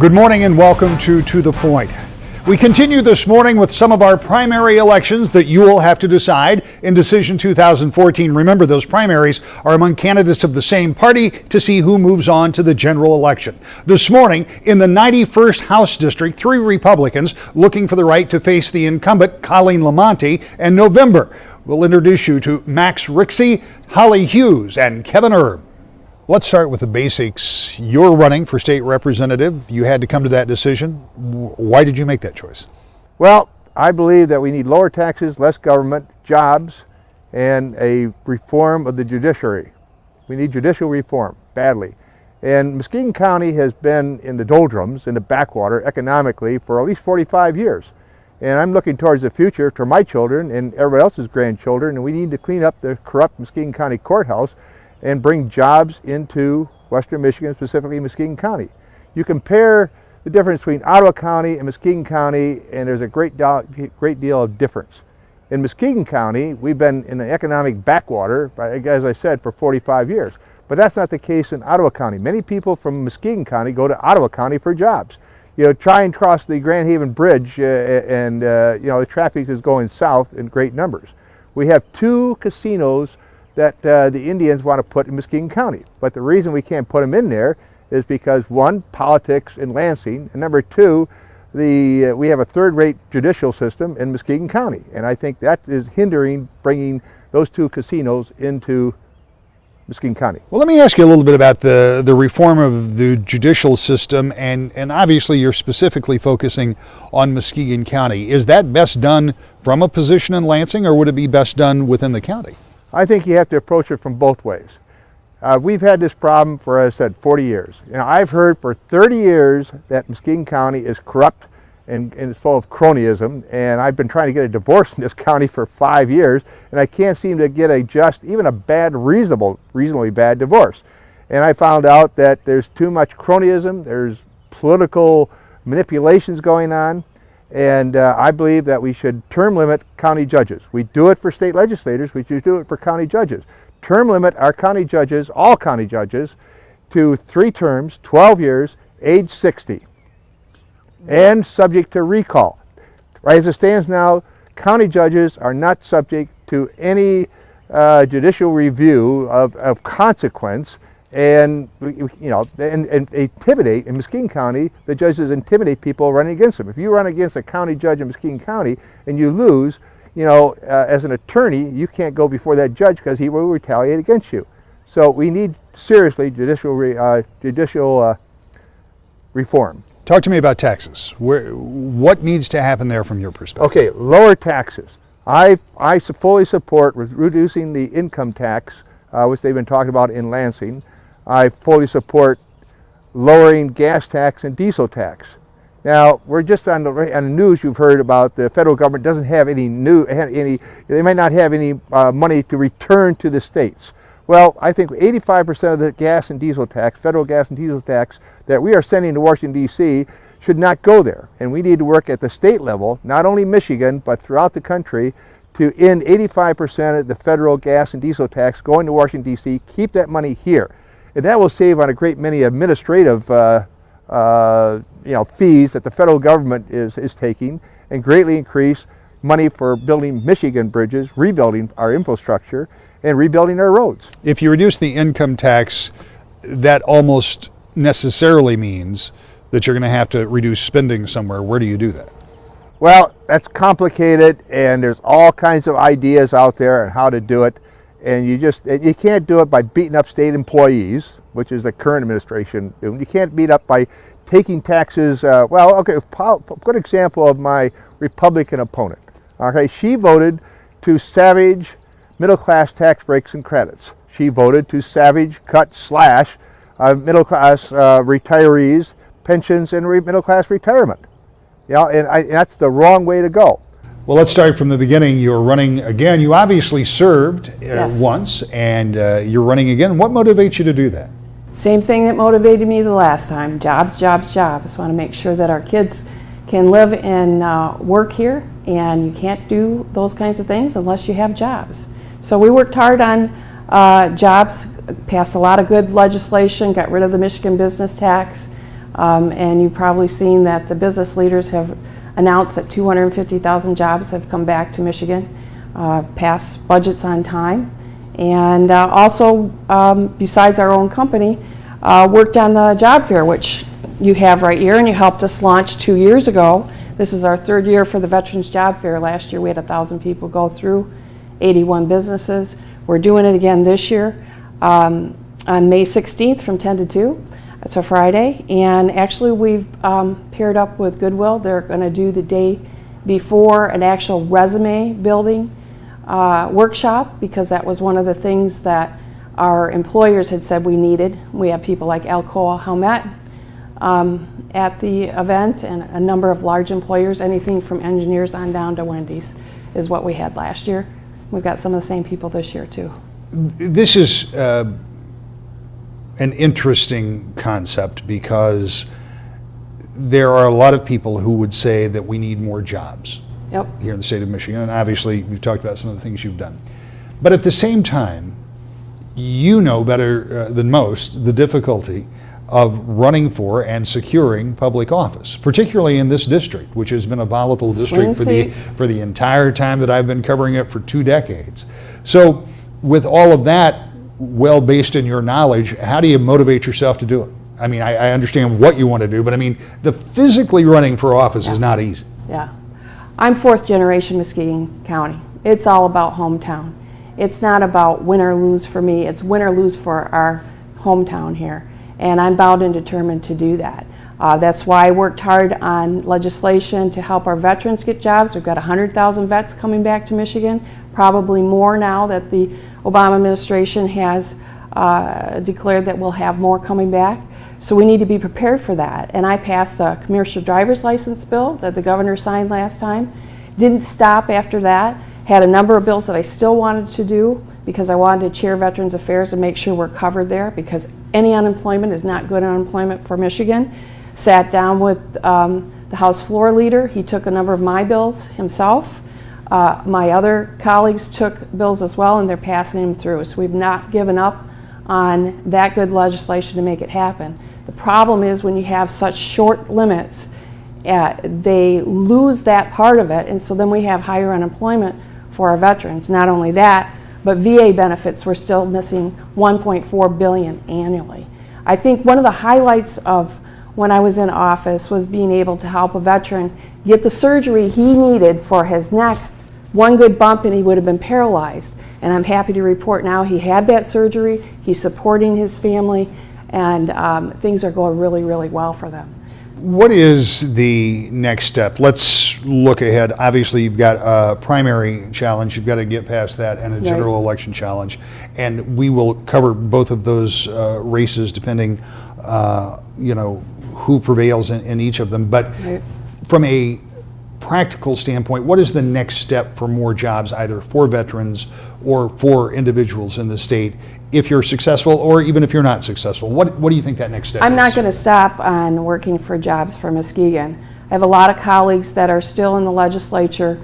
Good morning and welcome to the Point. We continue this morning with some of our primary elections that you will have to decide in Decision 2014. Remember, those primaries are among candidates of the same party to see who moves on to the general election. This morning, in the 91st House District, 3 Republicans looking for the right to face the incumbent Colleen Lamonti in November. We'll introduce you to Max Rixey, Holly Hughes, and Kevin Erb. Let's start with the basics. You're running for state representative. You had to come to that decision. Why did you make that choice? Well, I believe that we need lower taxes, less government, jobs, and a reform of the judiciary. We need judicial reform badly. And Muskegon County has been in the doldrums, in the backwater economically for at least 45 years. And I'm looking towards the future for my children and everybody else's grandchildren, and we need to clean up the corrupt Muskegon County courthouse and bring jobs into Western Michigan, specifically Muskegon County. You compare the difference between Ottawa County and Muskegon County, and there's a great deal of difference. In Muskegon County, we've been in an economic backwater, as I said, for 45 years. But that's not the case in Ottawa County. Many people from Muskegon County go to Ottawa County for jobs. You know, try and cross the Grand Haven Bridge, and the traffic is going south in great numbers. We have 2 casinos that the Indians want to put in Muskegon County. But the reason we can't put them in there is because, 1, politics in Lansing, and number 2, we have a third-rate judicial system in Muskegon County. And I think that is hindering bringing those 2 casinos into Muskegon County. Well, let me ask you a little bit about the reform of the judicial system, and obviously you're specifically focusing on Muskegon County. Is that best done from a position in Lansing, or would it be best done within the county? I think you have to approach it from both ways. We've had this problem for, as I said, 40 years. You know, I've heard for 30 years that Muskegon County is corrupt and is full of cronyism, and I've been trying to get a divorce in this county for 5 years, and I can't seem to get even a reasonably bad divorce. And I found out that there's too much cronyism, there's political manipulations going on, and I believe that we should term limit county judges. We do it for state legislators, we should do it for county judges. Term limit our county judges, all county judges, to 3 terms, 12 years, age 60, and subject to recall. Right as it stands now, county judges are not subject to any judicial review of consequence, and intimidate. In Muskegon County, the judges intimidate people running against them. If you run against a county judge in Muskegon County and you lose, as an attorney, you can't go before that judge because he will retaliate against you. So we need seriously judicial reform. Talk to me about taxes. What needs to happen there from your perspective? Okay, lower taxes. I fully support reducing the income tax, which they've been talking about in Lansing. I fully support lowering gas tax and diesel tax. Now, we're just on the news, you've heard about the federal government doesn't have they might not have any money to return to the states. Well, I think 85% of the gas and diesel tax, federal gas and diesel tax that we are sending to Washington, D.C. should not go there. And we need to work at the state level, not only Michigan, but throughout the country, to end 85% of the federal gas and diesel tax going to Washington, D.C., keep that money here. And that will save on a great many administrative fees that the federal government is taking, and greatly increase money for building Michigan bridges, rebuilding our infrastructure, and rebuilding our roads. If you reduce the income tax, that almost necessarily means that you're going to have to reduce spending somewhere. Where do you do that? Well, that's complicated, and there's all kinds of ideas out there on how to do it. And you can't do it by beating up state employees, which is the current administration. You can't beat up by taking taxes. A good example of my Republican opponent. Okay, she voted to savage middle-class tax breaks and credits. She voted to slash middle-class retirees, pensions, and middle-class retirement. And that's the wrong way to go. Well, let's start from the beginning. You're running again. You obviously served once, and you're running again. What motivates you to do that? Same thing that motivated me the last time. Jobs, jobs, jobs. Want to make sure that our kids can live and work here, and you can't do those kinds of things unless you have jobs. So we worked hard on jobs, passed a lot of good legislation, got rid of the Michigan business tax, And you've probably seen that the business leaders have announced that 250,000 jobs have come back to Michigan, passed budgets on time, and also, besides our own company, worked on the job fair, which you have right here, and you helped us launch 2 years ago. This is our third year for the Veterans Job Fair. Last year we had 1,000 people go through, 81 businesses. We're doing it again this year on May 16th from 10 to 2. It's a Friday, and actually we've paired up with Goodwill. They're going to do the day before an actual resume building workshop, because that was one of the things that our employers had said we needed. We have people like Alcoa Haumet at the event, and a number of large employers, anything from engineers on down to Wendy's is what we had last year. We've got some of the same people this year too. This is an interesting concept, because there are a lot of people who would say that we need more jobs here in the state of Michigan, and obviously you've talked about some of the things you've done. But at the same time, you know better than most the difficulty of running for and securing public office, particularly in this district, which has been a volatile district for the entire time that I've been covering it, for 2 decades. So with all of that well based in your knowledge, how do you motivate yourself to do it? I mean, I understand what you want to do, but I mean, the physically running for office is not easy. Yeah. I'm 4th generation Muskegon County. It's all about hometown. It's not about win or lose for me, it's win or lose for our hometown here. And I'm bound and determined to do that. That's why I worked hard on legislation to help our veterans get jobs. We've got 100,000 vets coming back to Michigan, probably more now that the Obama administration has declared that we'll have more coming back. So we need to be prepared for that. And I passed a commercial driver's license bill that the governor signed last time. Didn't stop after that. Had a number of bills that I still wanted to do, because I wanted to chair Veterans Affairs and make sure we're covered there, because any unemployment is not good unemployment for Michigan. Sat down with the House floor leader. He took a number of my bills himself. My other colleagues took bills as well, and they're passing them through. So we've not given up on that good legislation to make it happen. The problem is when you have such short limits, they lose that part of it, and so then we have higher unemployment for our veterans. Not only that, but VA benefits, we're still missing $1.4 billion annually. I think one of the highlights of when I was in office was being able to help a veteran get the surgery he needed for his neck. One good bump and he would have been paralyzed. And I'm happy to report now he had that surgery, he's supporting his family, and things are going really, really well for them. What is the next step? Let's look ahead. Obviously, you've got a primary challenge. You've got to get past that, and a general election challenge. And we will cover both of those races depending, who prevails in each of them. But from a practical standpoint, what is the next step for more jobs, either for veterans or for individuals in the state, if you're successful, or even if you're not successful? What do you think that next step is? I'm not going to stop on working for jobs for Muskegon. I have a lot of colleagues that are still in the legislature.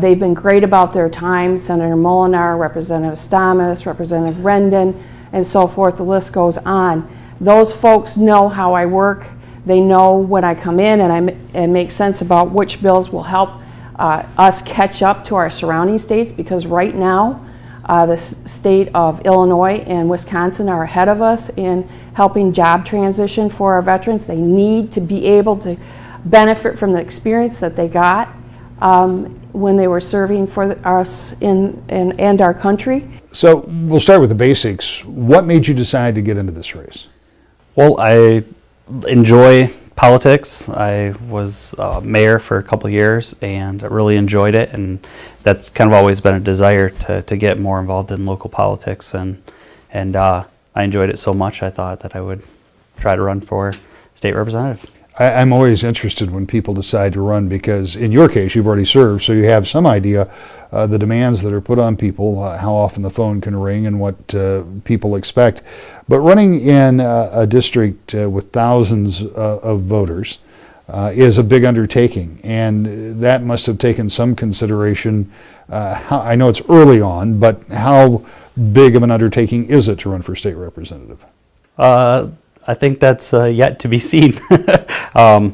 They've been great about their time. Senator Molinar, Representative Stamas, Representative Rendon, and so forth. The list goes on. Those folks know how I work. They know when I come in and make sense about which bills will help us catch up to our surrounding states, because right now the state of Illinois and Wisconsin are ahead of us in helping job transition for our veterans. They need to be able to benefit from the experience that they got when they were serving for us and our country. So we'll start with the basics. What made you decide to get into this race? Well, I enjoy politics. I was mayor for a couple of years and really enjoyed it, and that's kind of always been a desire to get more involved in local politics, and I enjoyed it so much I thought that I would try to run for state representative. I'm always interested when people decide to run, because in your case you've already served, so you have some idea the demands that are put on people, how often the phone can ring and what people expect. But running in a district with thousands of voters is a big undertaking, and that must have taken some consideration. I know it's early on, but how big of an undertaking is it to run for state representative? I think that's yet to be seen. I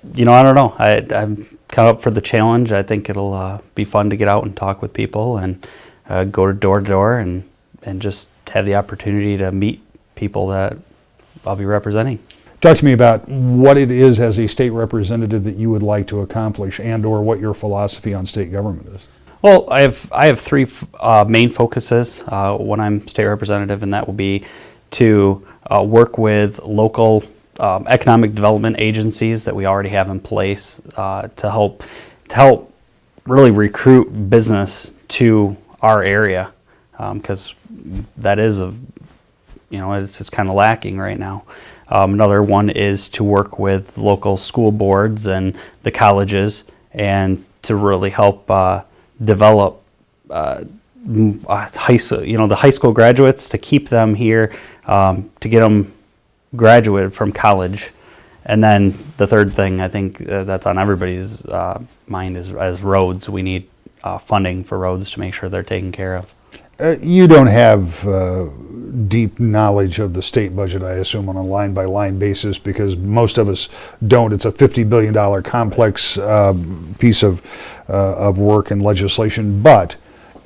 don't know. I'm kind of up for the challenge. I think it'll be fun to get out and talk with people and go door to door and just have the opportunity to meet people that I'll be representing. Talk to me about what it is as a state representative that you would like to accomplish, and or what your philosophy on state government is. Well, I have three main focuses when I'm state representative, and that will be to work with local economic development agencies that we already have in place to help really recruit business to our area, because that is it's kind of lacking right now. Another one is to work with local school boards and the colleges, and to really help develop the high school graduates, to keep them here, to get them graduated from college. And then the third thing, I think that's on everybody's mind, is as roads. We need funding for roads to make sure they're taken care of. You don't have deep knowledge of the state budget, I assume, on a line-by-line basis, because most of us don't. It's a $50 billion complex piece of work and legislation. But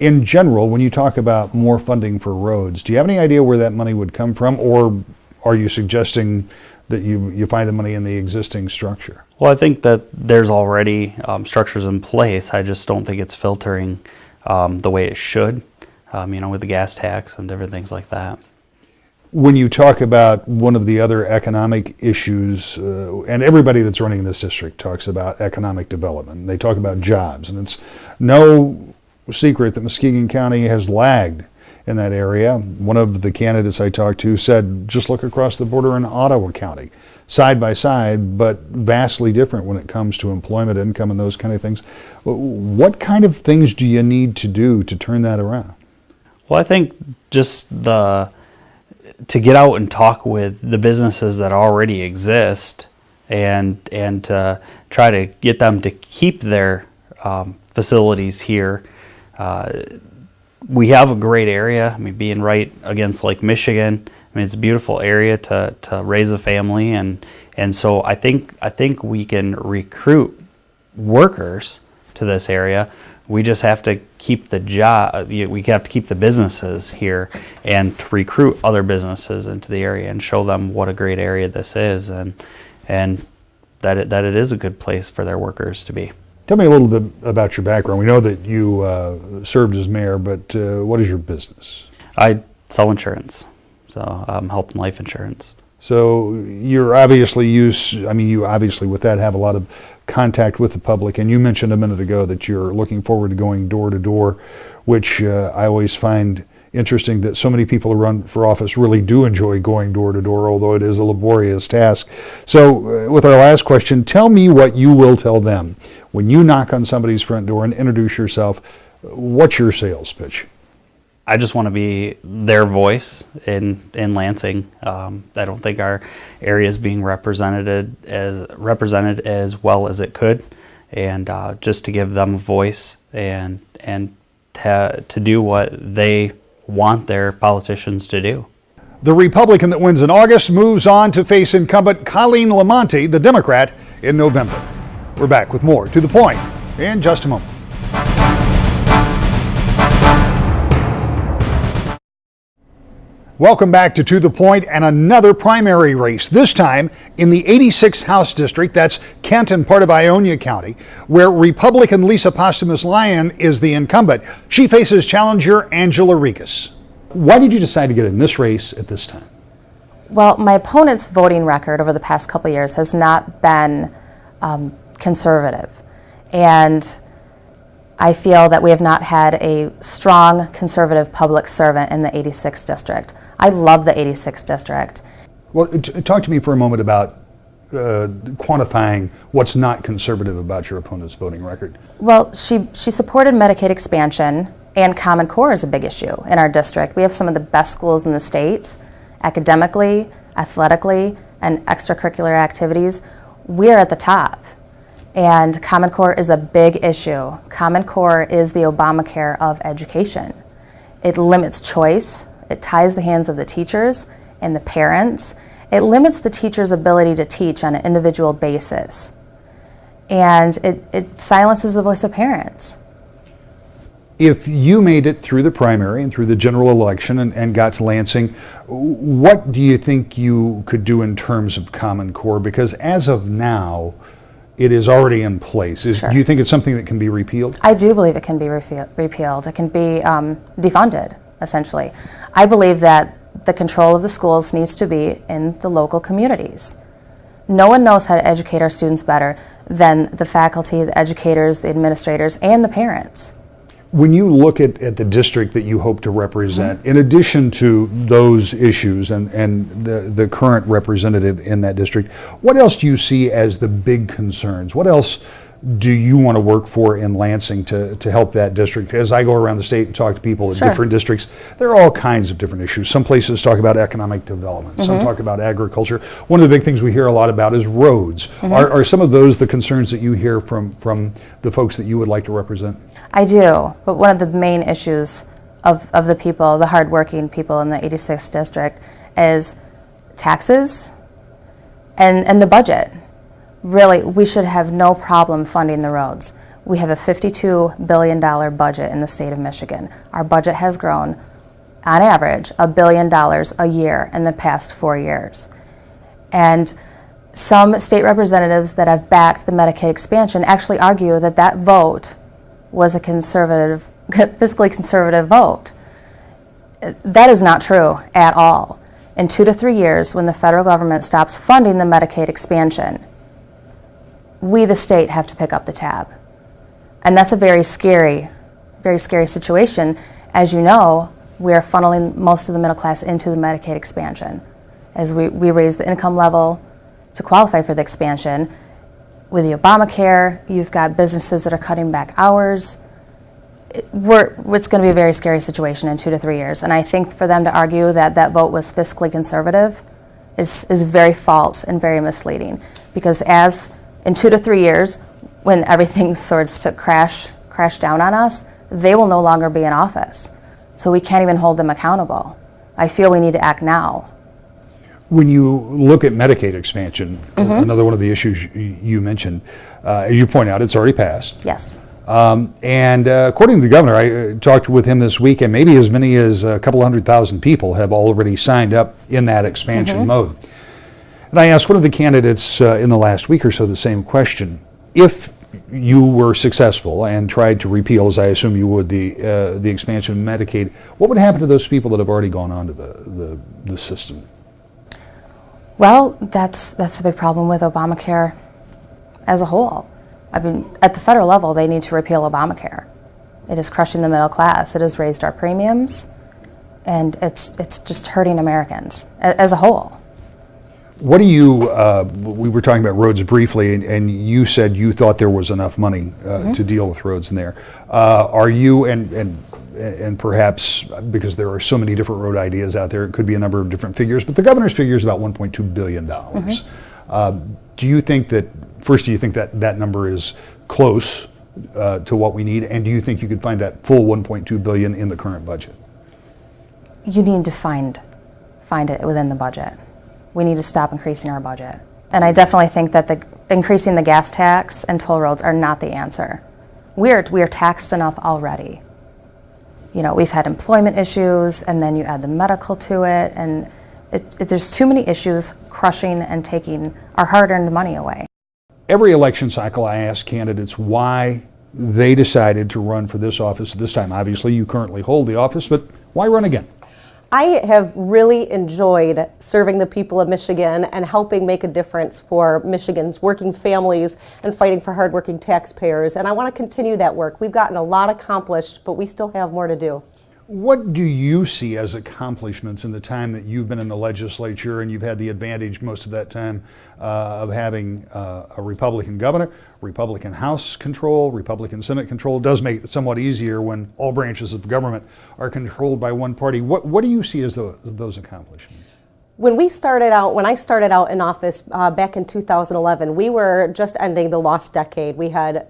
in general, when you talk about more funding for roads, do you have any idea where that money would come from, or are you suggesting that you find the money in the existing structure? Well, I think that there's already structures in place. I just don't think it's filtering the way it should. With the gas tax and different things like that. When you talk about one of the other economic issues, and everybody that's running this district talks about economic development, they talk about jobs, and it's no secret that Muskegon County has lagged in that area. One of the candidates I talked to said, just look across the border in Ottawa County, side by side, but vastly different when it comes to employment, income, and those kind of things. What kind of things do you need to do to turn that around? Well, I think just to get out and talk with the businesses that already exist, and to try to get them to keep their facilities here. We have a great area. Being right against Lake Michigan, it's a beautiful area to raise a family, and so I think we can recruit workers to this area. We just have to keep the we have to keep the businesses here, and to recruit other businesses into the area and show them what a great area this is, and that it is a good place for their workers to be. Tell me a little bit about your background. We know that you served as mayor, but what is your business? I sell insurance, so health and life insurance. So you're obviously you obviously with that have a lot of contact with the public, and you mentioned a minute ago that you're looking forward to going door to door, which I always find interesting that so many people who run for office really do enjoy going door to door, although it is a laborious task. So with our last question, tell me what you will tell them when you knock on somebody's front door and introduce yourself. What's your sales pitch? I just want to be their voice in Lansing. I don't think our area is being represented as well as it could, and just to give them a voice and to do what they want their politicians to do. The Republican that wins in August moves on to face incumbent Colleen Lamonti, the Democrat, in November. We're back with more To the Point in just a moment. Welcome back to the Point and another primary race, this time in the 86th House District, that's Kent and part of Ionia County, where Republican Lisa Postumus-Lyon is the incumbent. She faces challenger Angela Regas. Why did you decide to get in this race at this time? Well, my opponent's voting record over the past couple of years has not been conservative, and I feel that we have not had a strong conservative public servant in the 86th district. I love the 86th district. Well, talk to me for a moment about quantifying what's not conservative about your opponent's voting record. Well, she supported Medicaid expansion, and Common Core is a big issue in our district. We have some of the best schools in the state, academically, athletically, and extracurricular activities. We're at the top. And Common Core is a big issue. Common Core is the Obamacare of education. It limits choice. It ties the hands of the teachers and the parents. it limits the teacher's ability to teach on an individual basis. And it silences the voice of parents. If you made it through the primary and through the general election and got to Lansing, what do you think you could do in terms of Common Core? Because as of now, it is already in place. Sure. Do you think it's something that can be repealed? I do believe it can be repealed. It can be defunded, essentially. I believe that the control of the schools needs to be in the local communities. No one knows how to educate our students better than the faculty, the educators, the administrators, and the parents. When you look at the district that you hope to represent, in addition to those issues and the current representative in that district, what else do you see as the big concerns? What else do you want to work for in Lansing to help that district? As I go around the state and talk to people in different districts, there are all kinds of different issues. Some places talk about economic development, some talk about agriculture. One of the big things we hear a lot about is roads. Are some of those the concerns that you hear from the folks that you would like to represent? I do, but one of the main issues of the people, the hardworking people in the 86th district, is taxes and the budget. Really, we should have no problem funding the roads. We have a $52 billion budget in the state of Michigan. Our budget has grown, on average, $1 billion a year in the past 4 years. And some state representatives that have backed the Medicaid expansion actually argue that that vote was a conservative, fiscally conservative vote. That is not true at all. In 2 to 3 years, when the federal government stops funding the Medicaid expansion, we, the state, have to pick up the tab. And that's a very scary situation. As you know, we are funneling most of the middle class into the Medicaid expansion. As we raise the income level to qualify for the expansion, with the Obamacare, you've got businesses that are cutting back hours. It's going to be a very scary situation in 2 to 3 years. And I think for them to argue that that vote was fiscally conservative is very false and very misleading. Because as in 2 to 3 years, when everything starts to crash down on us, they will no longer be in office. So we can't even hold them accountable. I feel we need to act now. When you look at Medicaid expansion, another one of the issues you mentioned, as you point out, it's already passed. Yes. And according to the governor, I talked with him this week, and maybe as many as a couple 100,000 people have already signed up in that expansion mode. And I asked one of the candidates in the last week or so the same question. If you were successful and tried to repeal, as I assume you would, the expansion of Medicaid, what would happen to those people that have already gone on to the system? Well, that's a big problem with Obamacare as a whole. I mean, at the federal level, they need to repeal Obamacare. It is crushing the middle class. It has raised our premiums, and it's just hurting Americans as a whole. What do you, we were talking about roads briefly, and you said you thought there was enough money to deal with roads in there. Are you, and perhaps because there are so many different road ideas out there, it could be a number of different figures, but the governor's figure is about $1.2 billion. Do you think that number is close to what we need, and do you think you could find that full $1.2 billion in the current budget? You need to find it within the budget. We need to stop increasing our budget. And I definitely think that increasing the gas tax and toll roads are not the answer. We are taxed enough already. You know, we've had employment issues, and then you add the medical to it, and there's too many issues crushing and taking our hard-earned money away. Every election cycle, I ask candidates why they decided to run for this office this time. Obviously, you currently hold the office, but why run again? I have really enjoyed serving the people of Michigan and helping make a difference for Michigan's working families and fighting for hardworking taxpayers. And I want to continue that work. We've gotten a lot accomplished, but we still have more to do. What do you see as accomplishments in the time that you've been in the legislature, and you've had the advantage most of that time of having a Republican governor, Republican House control, Republican Senate control? It does make it somewhat easier when all branches of government are controlled by one party. What do you see as those accomplishments? When I started out in office back in 2011, we were just ending the lost decade. We had,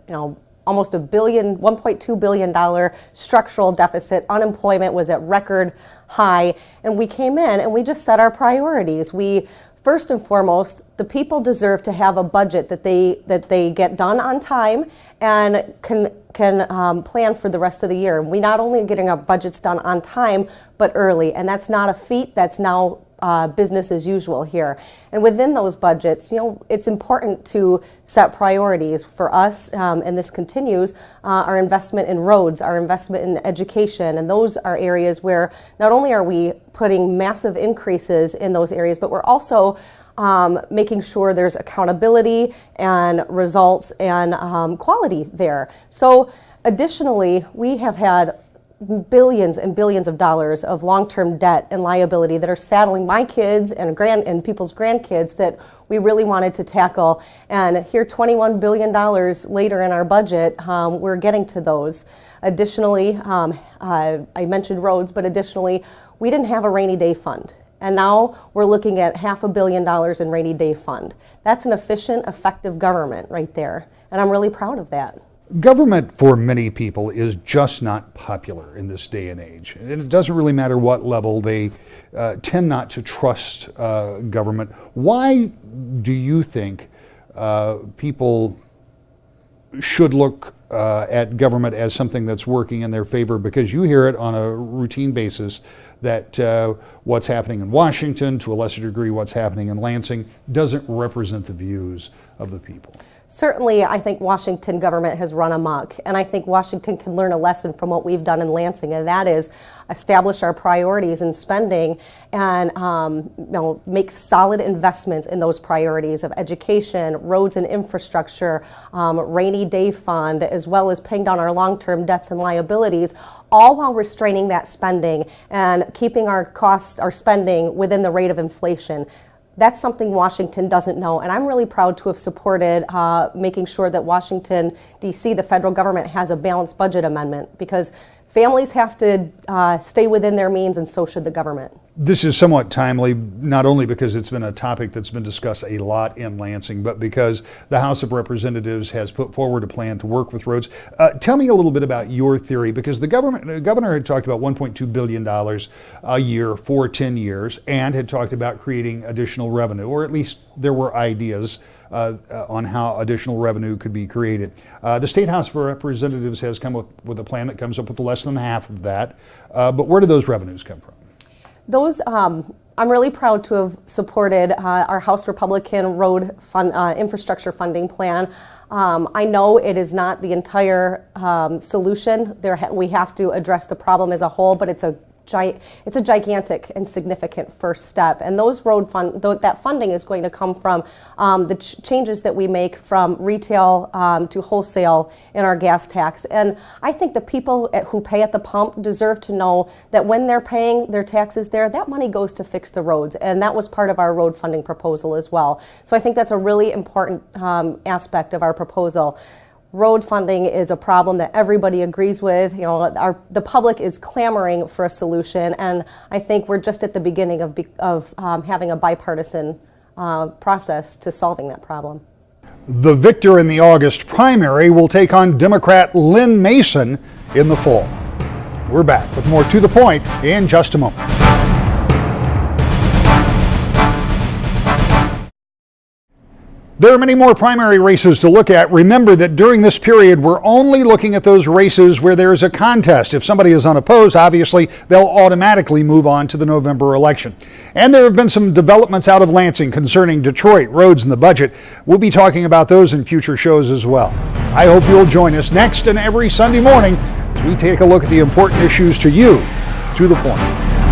almost $1.2 billion structural deficit. Unemployment was at record high, and we came in and we just set our priorities. We First and foremost, the people deserve to have a budget that they get done on time and can plan for the rest of the year. We not only are getting our budgets done on time, but early, and that's not a feat. That's now business as usual here. And within those budgets, it's important to set priorities for us, and this continues, our investment in roads, our investment in education, and those are areas where not only are we putting massive increases in those areas, but we're also making sure there's accountability and results and quality there. So additionally, we have had billions and billions of dollars of long-term debt and liability that are saddling my kids and people's grandkids that we really wanted to tackle. And here, $21 billion later in our budget, we're getting to those. Additionally, I mentioned roads, but additionally, we didn't have a rainy day fund. And now we're looking at $500 million in rainy day fund. That's an efficient, effective government right there. And I'm really proud of that. Government for many people is just not popular in this day and age. And it doesn't really matter what level, they tend not to trust government. Why do you think people should look at government as something that's working in their favor? Because you hear it on a routine basis that what's happening in Washington, to a lesser degree what's happening in Lansing, doesn't represent the views of the people. Certainly, I think Washington government has run amok, and I think Washington can learn a lesson from what we've done in Lansing, and that is establish our priorities in spending and make solid investments in those priorities of education, roads and infrastructure, rainy day fund, as well as paying down our long-term debts and liabilities, all while restraining that spending and keeping our costs, our spending within the rate of inflation. That's something Washington doesn't know, and I'm really proud to have supported making sure that Washington, D.C., the federal government, has a balanced budget amendment, because families have to stay within their means, and so should the government. This is somewhat timely, not only because it's been a topic that's been discussed a lot in Lansing, but because the House of Representatives has put forward a plan to work with roads. Tell me a little bit about your theory, because the governor had talked about $1.2 billion a year for 10 years and had talked about creating additional revenue, or at least there were ideas on how additional revenue could be created. The State House of Representatives has come up with a plan that comes up with less than half of that, but where do those revenues come from? Those, I'm really proud to have supported our House Republican road fund, infrastructure funding plan. I know it is not the entire solution. We have to address the problem as a whole, but it's a gigantic and significant first step. And those that funding is going to come from the changes that we make from retail to wholesale in our gas tax. And I think the people who pay at the pump deserve to know that when they're paying their taxes there, that money goes to fix the roads. And that was part of our road funding proposal as well. So I think that's a really important aspect of our proposal. Road funding is a problem that everybody agrees with. The public is clamoring for a solution, and I think we're just at the beginning of having a bipartisan process to solving that problem. The victor in the August primary will take on Democrat Lynn Mason in the fall. We're back with more To The Point in just a moment. There are many more primary races to look at. Remember that during this period, we're only looking at those races where there's a contest. If somebody is unopposed, obviously, they'll automatically move on to the November election. And there have been some developments out of Lansing concerning Detroit, roads, and the budget. We'll be talking about those in future shows as well. I hope you'll join us next and every Sunday morning as we take a look at the important issues to you. To the Point.